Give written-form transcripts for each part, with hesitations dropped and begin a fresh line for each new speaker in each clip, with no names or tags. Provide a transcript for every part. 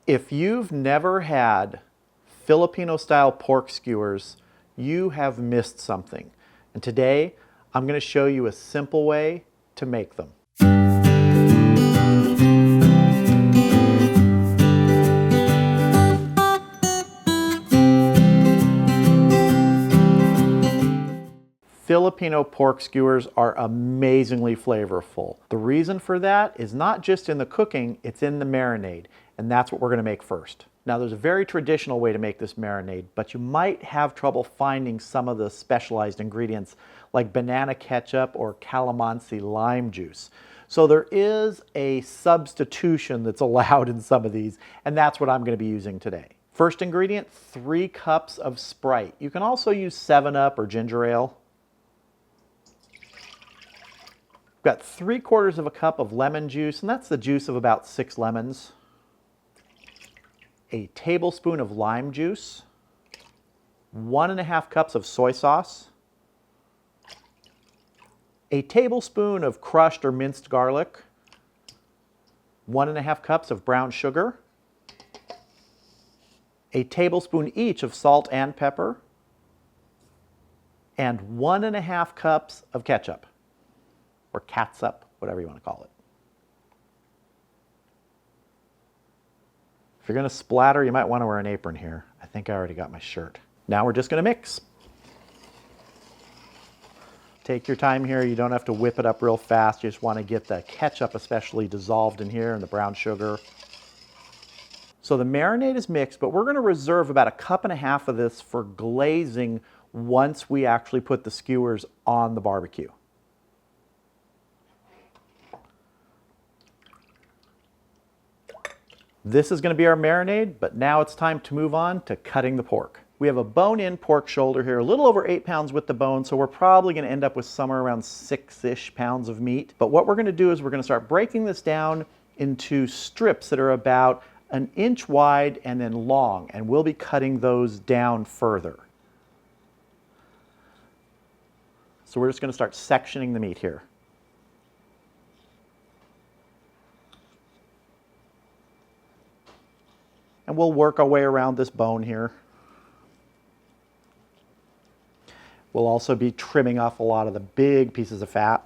If you've never had Filipino style pork skewers, you have missed something. And today, I'm going to show you a simple way to make them. Filipino pork skewers are amazingly flavorful. The reason for that is not just in the cooking, it's in the marinade, and that's what we're going to make first. Now there's a very traditional way to make this marinade, but you might have trouble finding some of the specialized ingredients like banana ketchup or calamansi lime juice. So there is a substitution that's allowed in some of these, and that's what I'm going to be using today. First ingredient, 3 cups of Sprite. You can also use 7-Up or ginger ale. Got 3/4 of a cup of lemon juice, and that's the juice of about 6 lemons. A tablespoon of lime juice, 1.5 cups of soy sauce, a tablespoon of crushed or minced garlic, 1.5 cups of brown sugar, a tablespoon each of salt and pepper, and 1.5 cups of ketchup. Or catsup, whatever you want to call it. If you're going to splatter, you might want to wear an apron here. I think I already got my shirt. Now we're just going to mix. Take your time here. You don't have to whip it up real fast. You just want to get the ketchup especially dissolved in here and the brown sugar. So the marinade is mixed, but we're going to reserve about 1.5 cups of this for glazing once we actually put the skewers on the barbecue. This is going to be our marinade, but now it's time to move on to cutting the pork. We have a bone-in pork shoulder here, a little over 8 pounds with the bone, so we're probably going to end up with somewhere around 6-ish pounds of meat. But what we're going to do is we're going to start breaking this down into strips that are about 1 inch wide and then long, and we'll be cutting those down further. So we're just going to start sectioning the meat here. And we'll work our way around this bone here. We'll also be trimming off a lot of the big pieces of fat.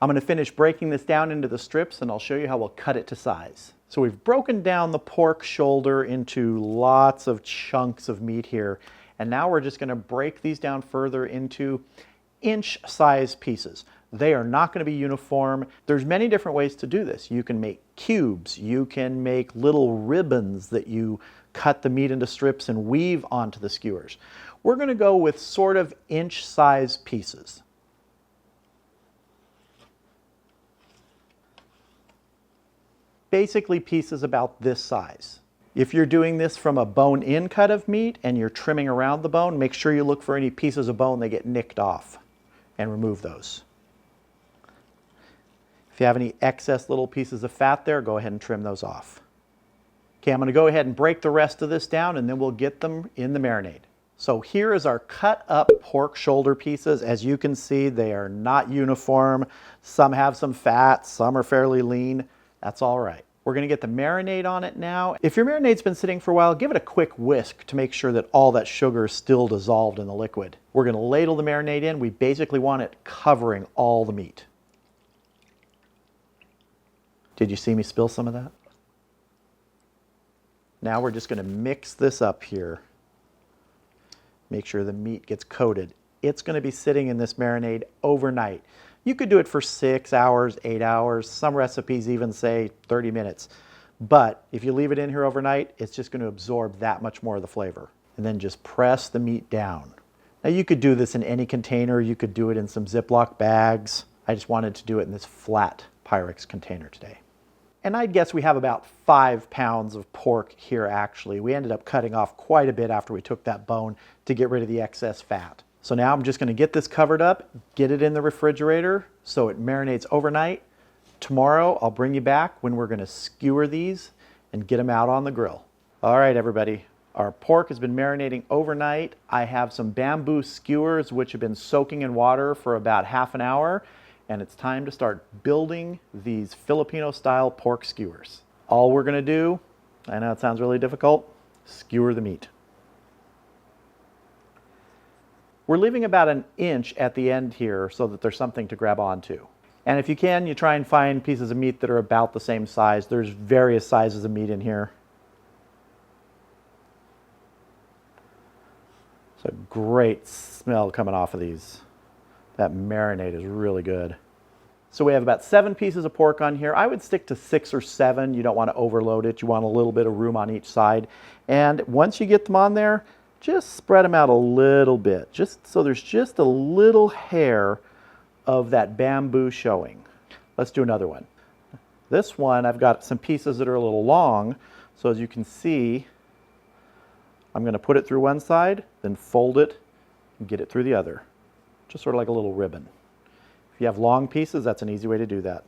I'm going to finish breaking this down into the strips, and I'll show you how we'll cut it to size. So we've broken down the pork shoulder into lots of chunks of meat here, and now we're just going to break these down further into inch-size pieces. They are not going to be uniform. There's many different ways to do this. You can make cubes. You can make little ribbons that you cut the meat into strips and weave onto the skewers. We're going to go with sort of inch-size pieces. Basically pieces about this size. If you're doing this from a bone-in cut of meat and you're trimming around the bone, make sure you look for any pieces of bone that get nicked off and remove those. If you have any excess little pieces of fat there, go ahead and trim those off. Okay, I'm going to go ahead and break the rest of this down, and then we'll get them in the marinade. So here is our cut up pork shoulder pieces. As you can see, they are not uniform. Some have some fat, some are fairly lean. That's all right. We're going to get the marinade on it now. If your marinade's been sitting for a while, give it a quick whisk to make sure that all that sugar is still dissolved in the liquid. We're going to ladle the marinade in. We basically want it covering all the meat. Did you see me spill some of that? Now we're just going to mix this up here. Make sure the meat gets coated. It's going to be sitting in this marinade overnight. You could do it for 6 hours, 8 hours. Some recipes even say 30 minutes. But if you leave it in here overnight, it's just going to absorb that much more of the flavor. And then just press the meat down. Now you could do this in any container. You could do it in some Ziploc bags. I just wanted to do it in this flat Pyrex container today. And I'd guess we have about 5 pounds of pork here actually. We ended up cutting off quite a bit after we took that bone to get rid of the excess fat. So now I'm just going to get this covered up, get it in the refrigerator so it marinates overnight. Tomorrow I'll bring you back when we're going to skewer these and get them out on the grill. All right, everybody. Our pork has been marinating overnight. I have some bamboo skewers which have been soaking in water for about half an hour. And it's time to start building these Filipino style pork skewers. All we're going to do, I know it sounds really difficult, skewer the meat. We're leaving about an inch at the end here so that there's something to grab onto. And if you can, you try and find pieces of meat that are about the same size. There's various sizes of meat in here. It's a great smell coming off of these. That marinade is really good. So we have about 7 pieces of pork on here. I would stick to 6 or 7. You don't want to overload it. You want a little bit of room on each side. And once you get them on there, just spread them out a little bit, just so there's just a little hair of that bamboo showing. Let's do another one. This one, I've got some pieces that are a little long. So as you can see, I'm going to put it through one side, then fold it and get it through the other. Just sort of like a little ribbon. If you have long pieces, that's an easy way to do that.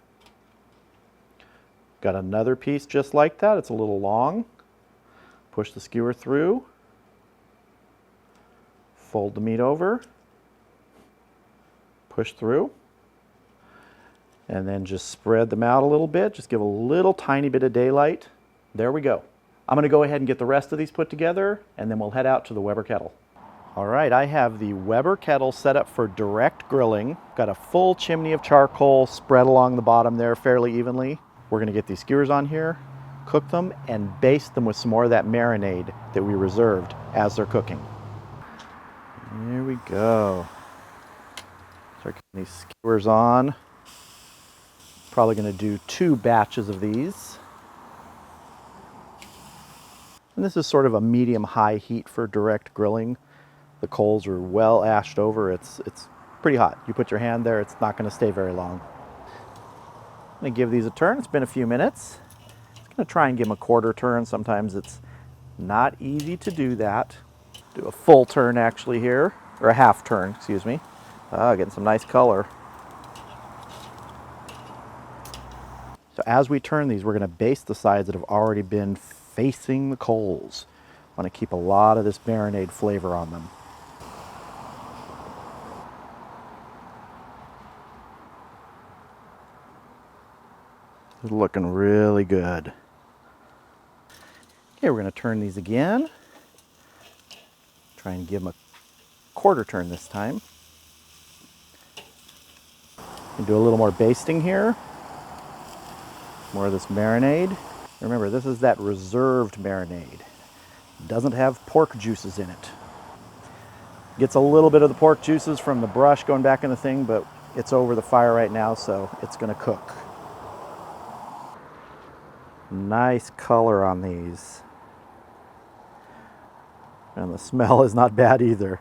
Got another piece just like that. It's a little long. Push the skewer through. Fold the meat over. Push through. And then just spread them out a little bit. Just give a little tiny bit of daylight. There we go. I'm going to go ahead and get the rest of these put together, and then we'll head out to the Weber Kettle. All right, I have the Weber Kettle set up for direct grilling. Got a full chimney of charcoal spread along the bottom there fairly evenly. We're going to get these skewers on here, cook them, and baste them with some more of that marinade that we reserved as they're cooking. Here we go. Start getting these skewers on. Probably going to do 2 batches of these. And this is sort of a medium-high heat for direct grilling. The coals are well ashed over. It's pretty hot. You put your hand there, it's not going to stay very long. I'm going to give these a turn. It's been a few minutes. I'm going to try and give them a quarter turn. Sometimes it's not easy to do that. Do a full turn actually here, or a half turn, excuse me. Getting some nice color. So as we turn these, we're going to baste the sides that have already been facing the coals. I want to keep a lot of this marinade flavor on them. They're looking really good. Okay, we're going to turn these again. Try and give them a quarter turn this time. And do a little more basting here. More of this marinade. Remember, this is that reserved marinade. It doesn't have pork juices in it. Gets a little bit of the pork juices from the brush going back in the thing, but it's over the fire right now, so it's going to cook. Nice color on these. And the smell is not bad either.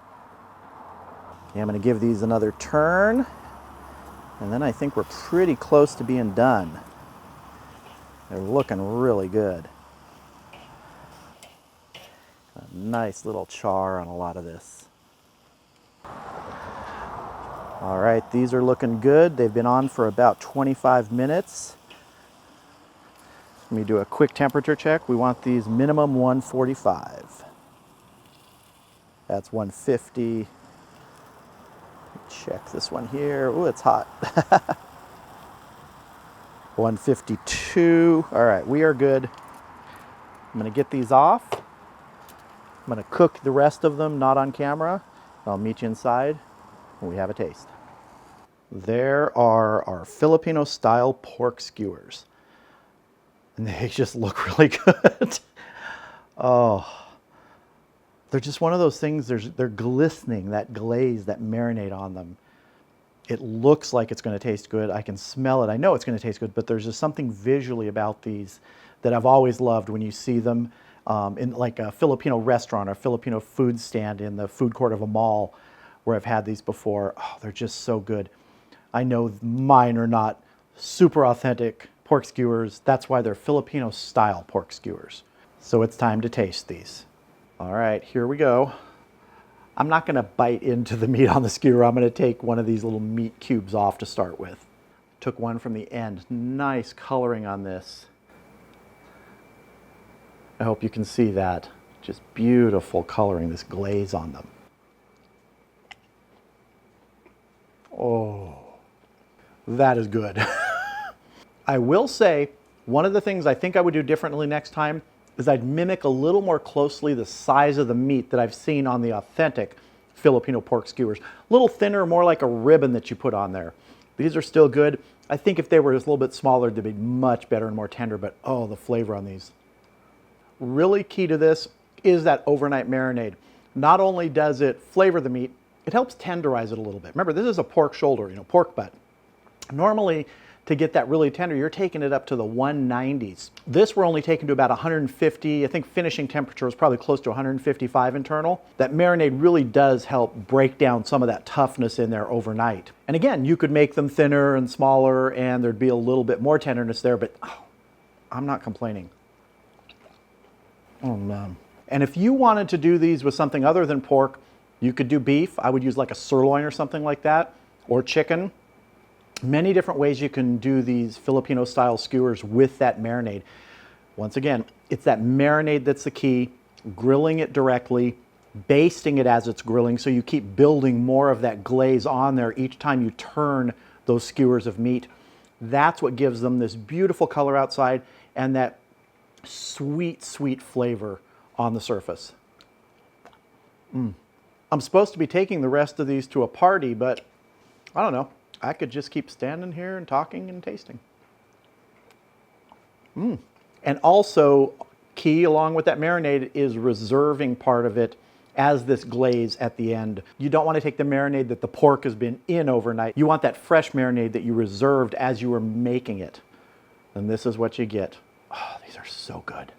Okay, I'm going to give these another turn, and then I think we're pretty close to being done. They're looking really good. A nice little char on a lot of this. All right, these are looking good. They've been on for about 25 minutes. Let me do a quick temperature check. We want these minimum 145. That's 150. Check this one here. Oh, it's hot. 152. All right, we are good. I'm going to get these off. I'm going to cook the rest of them, not on camera. I'll meet you inside when we have a taste. There are our Filipino style pork skewers. And they just look really good. Oh, they're just one of those things, they're glistening, that glaze, that marinade on them. It looks like it's going to taste good. I can smell it. I know it's going to taste good, but there's just something visually about these that I've always loved when you see them in like a Filipino restaurant or Filipino food stand in the food court of a mall where I've had these before. Oh, they're just so good. I know mine are not super authentic pork skewers. That's why they're Filipino style pork skewers. So it's time to taste these. All right, here we go. I'm not going to bite into the meat on the skewer. I'm going to take one of these little meat cubes off to start with. Took one from the end. Nice coloring on this. I hope you can see that. Just beautiful coloring, this glaze on them. Oh, that is good. I will say One of the things I think I would do differently next time is I'd mimic a little more closely the size of the meat that I've seen on the authentic Filipino pork skewers. A little thinner, more like a ribbon that you put on there. These are still good. I think if they were just a little bit smaller, they'd be much better and more tender, but oh, the flavor on these. Really key to this is that overnight marinade. Not only does it flavor the meat, it helps tenderize it a little bit. Remember, this is a pork shoulder, pork butt. Normally, to get that really tender, you're taking it up to the 190s. This we're only taking to about 150. I think finishing temperature is probably close to 155 internal. That marinade really does help break down some of that toughness in there overnight. And again, you could make them thinner and smaller and there'd be a little bit more tenderness there, but I'm not complaining. Oh man. And if you wanted to do these with something other than pork, you could do beef. I would use like a sirloin or something like that, or chicken. Many different ways you can do these Filipino style skewers with that marinade. Once again, it's that marinade that's the key, grilling it directly, basting it as it's grilling so you keep building more of that glaze on there each time you turn those skewers of meat. That's what gives them this beautiful color outside and that sweet, sweet flavor on the surface. I'm supposed to be taking the rest of these to a party, but I don't know. I could just keep standing here and talking and tasting. And also, key along with that marinade is reserving part of it as this glaze at the end. You don't want to take the marinade that the pork has been in overnight. You want that fresh marinade that you reserved as you were making it. And this is what you get. Oh, these are so good.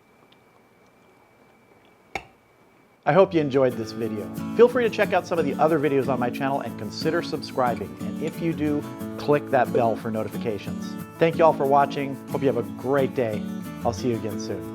I hope you enjoyed this video. Feel free to check out some of the other videos on my channel and consider subscribing. And if you do, click that bell for notifications. Thank you all for watching. Hope you have a great day. I'll see you again soon.